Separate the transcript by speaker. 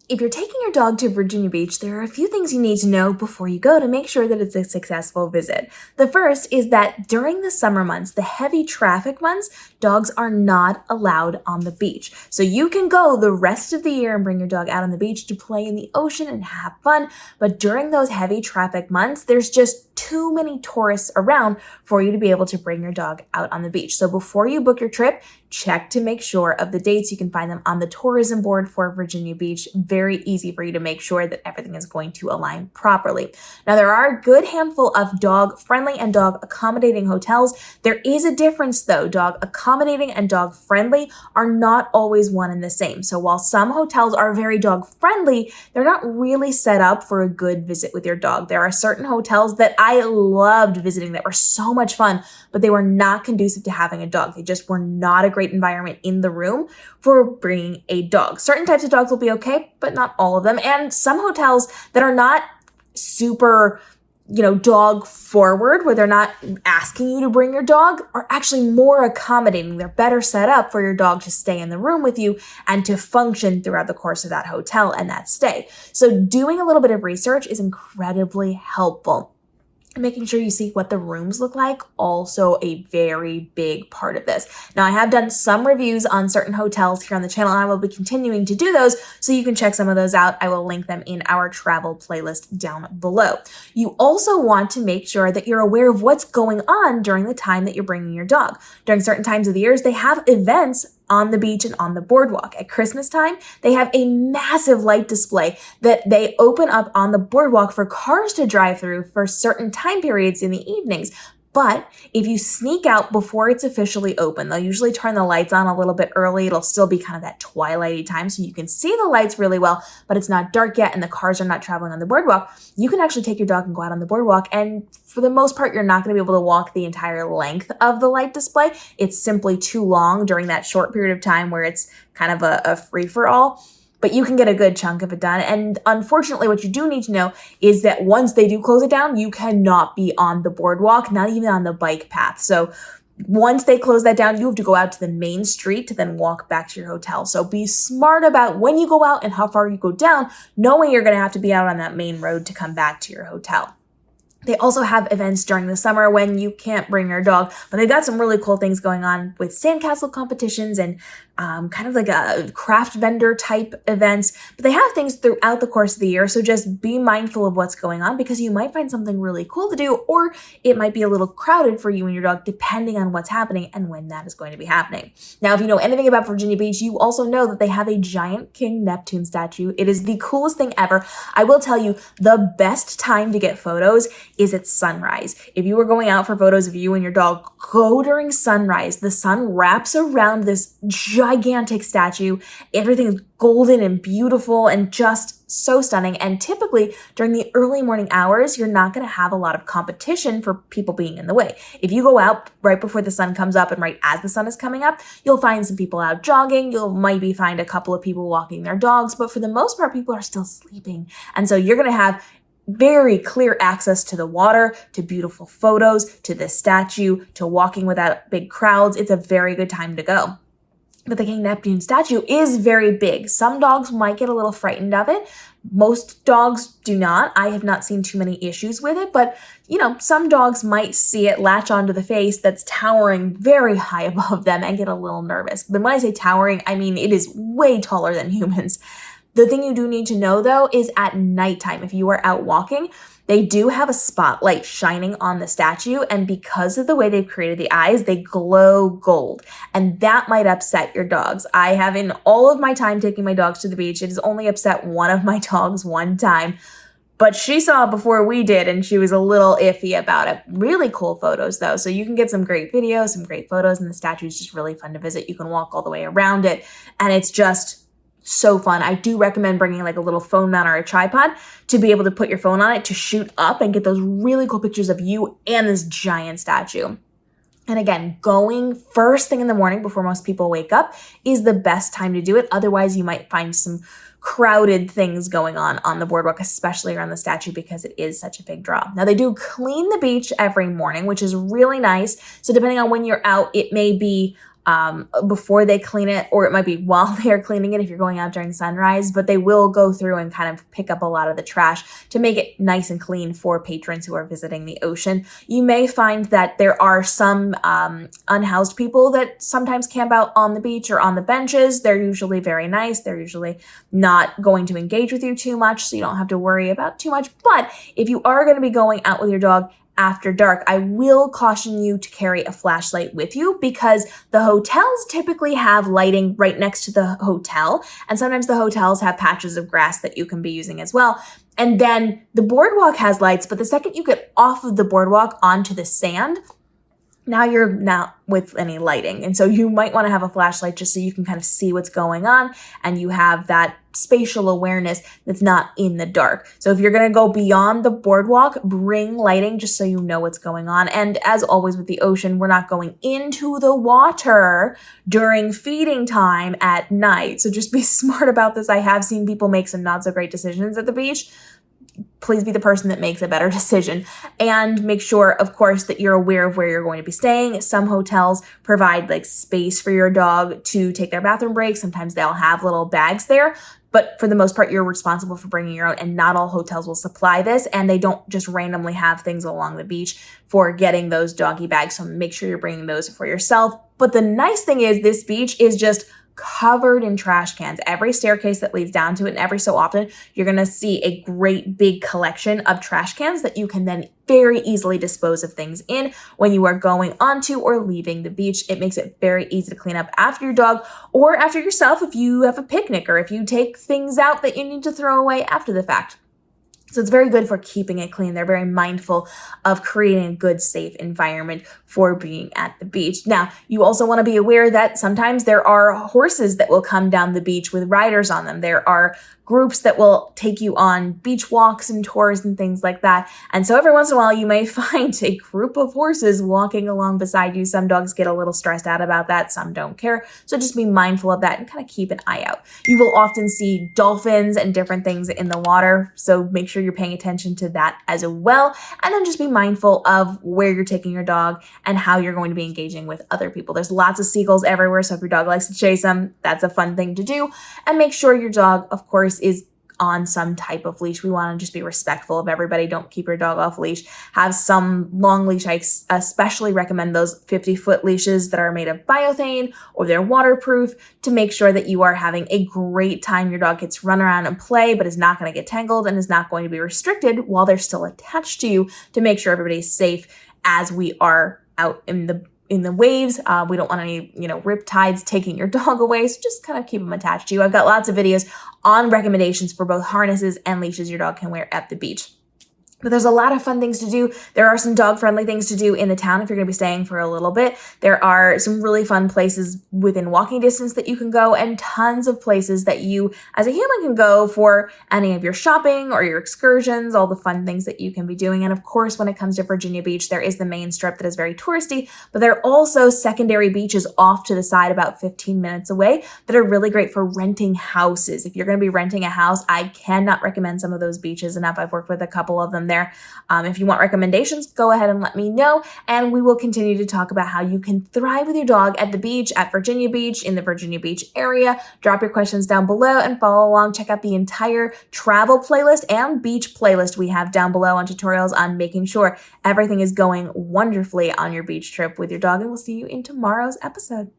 Speaker 1: If you're taking your dog to Virginia Beach, there are a few things you need to know before you go to make sure that it's a successful visit. The first is that during the summer months, the heavy traffic months, dogs are not allowed on the beach. So you can go the rest of the year and bring your dog out on the beach to play in the ocean and have fun, but during those heavy traffic months, there's just too many tourists around for you to be able to bring your dog out on the beach. So before you book your trip, check to make sure of the dates. You can find them on the tourism board for Virginia Beach. Very easy for you to make sure that everything is going to align properly. Now, there are a good handful of dog-friendly and dog-accommodating hotels. There is a difference though. Dog-accommodating and dog-friendly are not always one and the same. So while some hotels are very dog-friendly, they're not really set up for a good visit with your dog. There are certain hotels that I loved visiting that were so much fun, but they were not conducive to having a dog. They just were not a great environment in the room for bringing a dog. Certain types of dogs will be okay, but not all of them. And some hotels that are not super, dog forward, where they're not asking you to bring your dog, are actually more accommodating. They're better set up for your dog to stay in the room with you and to function throughout the course of that hotel and that stay. So doing a little bit of research is incredibly helpful. Making sure you see what the rooms look like, also a very big part of this. Now, I have done some reviews on certain hotels here on the channel, and I will be continuing to do those, so you can check some of those out. I will link them in our travel playlist down below. You also want to make sure that you're aware of what's going on during the time that you're bringing your dog. During certain times of the years, they have events on the beach and on the boardwalk. At Christmas time, they have a massive light display that they open up on the boardwalk for cars to drive through for certain time periods in the evenings. But if you sneak out before it's officially open, they'll usually turn the lights on a little bit early. It'll still be kind of that twilighty time, so you can see the lights really well, but it's not dark yet and the cars are not traveling on the boardwalk. You can actually take your dog and go out on the boardwalk, and for the most part, you're not going to be able to walk the entire length of the light display. It's simply too long during that short period of time where it's kind of a free-for-all. But you can get a good chunk of it done. And unfortunately, what you do need to know is that once they do close it down, you cannot be on the boardwalk, not even on the bike path. So once they close that down, you have to go out to the main street to then walk back to your hotel. So be smart about when you go out and how far you go down, knowing you're going to have to be out on that main road to come back to your hotel. They also have events during the summer when you can't bring your dog, but they've got some really cool things going on with sandcastle competitions and kind of like a craft vendor type events. But they have things throughout the course of the year, so just be mindful of what's going on, because you might find something really cool to do, or it might be a little crowded for you and your dog, depending on what's happening and when that is going to be happening. Now, if you know anything about Virginia Beach, you also know that they have a giant King Neptune statue. It is the coolest thing ever. I will tell you, the best time to get photos is at sunrise. If you were going out for photos of you and your dog, go during sunrise. The sun wraps around this gigantic statue. Everything is golden and beautiful and just so stunning. And typically during the early morning hours, you're not going to have a lot of competition for people being in the way. If you go out right before the sun comes up and right as the sun is coming up, you'll find some people out jogging. You'll maybe find a couple of people walking their dogs, but for the most part, people are still sleeping. And so you're going to have very clear access to the water, to beautiful photos, to the statue, to walking without big crowds. It's a very good time to go. But the King Neptune statue is very big. Some dogs might get a little frightened of it. Most dogs do not. I have not seen too many issues with it, but some dogs might see it latch onto the face that's towering very high above them and get a little nervous. But when I say towering, I mean it is way taller than humans. The thing you do need to know, though, is at nighttime, if you are out walking, they do have a spotlight shining on the statue, and because of the way they've created the eyes, they glow gold, and that might upset your dogs. I have, in all of my time taking my dogs to the beach, it has only upset one of my dogs one time, but she saw it before we did, and she was a little iffy about it. Really cool photos, though, so you can get some great videos, some great photos, and the statue is just really fun to visit. You can walk all the way around it, and it's just so fun. I do recommend bringing like a little phone mount or a tripod to be able to put your phone on it to shoot up and get those really cool pictures of you and this giant statue. And again, going first thing in the morning before most people wake up is the best time to do it. Otherwise, you might find some crowded things going on the boardwalk, especially around the statue, because it is such a big draw. Now, they do clean the beach every morning, which is really nice. So depending on when you're out, it may be before they clean it, or it might be while they're cleaning it if you're going out during sunrise, but they will go through and kind of pick up a lot of the trash to make it nice and clean for patrons who are visiting the ocean. You may find that there are some unhoused people that sometimes camp out on the beach or on the benches. They're usually very nice. They're usually not going to engage with you too much, so you don't have to worry about too much. But if you are going to be going out with your dog after dark, I will caution you to carry a flashlight with you, because the hotels typically have lighting right next to the hotel, and sometimes the hotels have patches of grass that you can be using as well. And then the boardwalk has lights, but the second you get off of the boardwalk onto the sand, now you're not with any lighting. And so you might want to have a flashlight just so you can kind of see what's going on and you have that spatial awareness that's not in the dark. So if you're going to go beyond the boardwalk, bring lighting just so you know what's going on. And as always with the ocean, we're not going into the water during feeding time at night. So just be smart about this. I have seen people make some not so great decisions at the beach. Please be the person that makes a better decision, and make sure, of course, that you're aware of where you're going to be staying. Some hotels provide like space for your dog to take their bathroom breaks. Sometimes they'll have little bags there, but for the most part, you're responsible for bringing your own, and not all hotels will supply this, and they don't just randomly have things along the beach for getting those doggy bags. So make sure you're bringing those for yourself. But the nice thing is this beach is just covered in trash cans. Every staircase that leads down to it, and every so often, you're going to see a great big collection of trash cans that you can then very easily dispose of things in when you are going onto or leaving the beach. It makes it very easy to clean up after your dog or after yourself if you have a picnic or if you take things out that you need to throw away after the fact. So it's very good for keeping it clean. They're very mindful of creating a good, safe environment for being at the beach. Now, you also want to be aware that sometimes there are horses that will come down the beach with riders on them. There are groups that will take you on beach walks and tours and things like that. And so every once in a while, you may find a group of horses walking along beside you. Some dogs get a little stressed out about that. Some don't care. So just be mindful of that and kind of keep an eye out. You will often see dolphins and different things in the water. So make sure you're paying attention to that as well. And then just be mindful of where you're taking your dog and how you're going to be engaging with other people. There's lots of seagulls everywhere. So if your dog likes to chase them, that's a fun thing to do. And make sure your dog, of course, is on some type of leash. We want to just be respectful of everybody. Don't keep your dog off leash. Have some long leash. I especially recommend those 50-foot leashes that are made of biothane or they're waterproof to make sure that you are having a great time. Your dog gets run around and play, but is not going to get tangled and is not going to be restricted while they're still attached to you, to make sure everybody's safe as we are out in the waves. We don't want any, rip tides taking your dog away. So just kind of keep them attached to you. I've got lots of videos on recommendations for both harnesses and leashes your dog can wear at the beach. But there's a lot of fun things to do. There are some dog-friendly things to do in the town if you're going to be staying for a little bit. There are some really fun places within walking distance that you can go, and tons of places that you, as a human, can go for any of your shopping or your excursions, all the fun things that you can be doing. And of course, when it comes to Virginia Beach, there is the main strip that is very touristy, but there are also secondary beaches off to the side about 15 minutes away that are really great for renting houses. If you're going to be renting a house, I cannot recommend some of those beaches enough. I've worked with a couple of them there. If you want recommendations, go ahead and let me know, and we will continue to talk about how you can thrive with your dog at the beach, at Virginia Beach, in the Virginia Beach area. Drop your questions down below and follow along. Check out the entire travel playlist and beach playlist we have down below on tutorials on making sure everything is going wonderfully on your beach trip with your dog, and we'll see you in tomorrow's episode.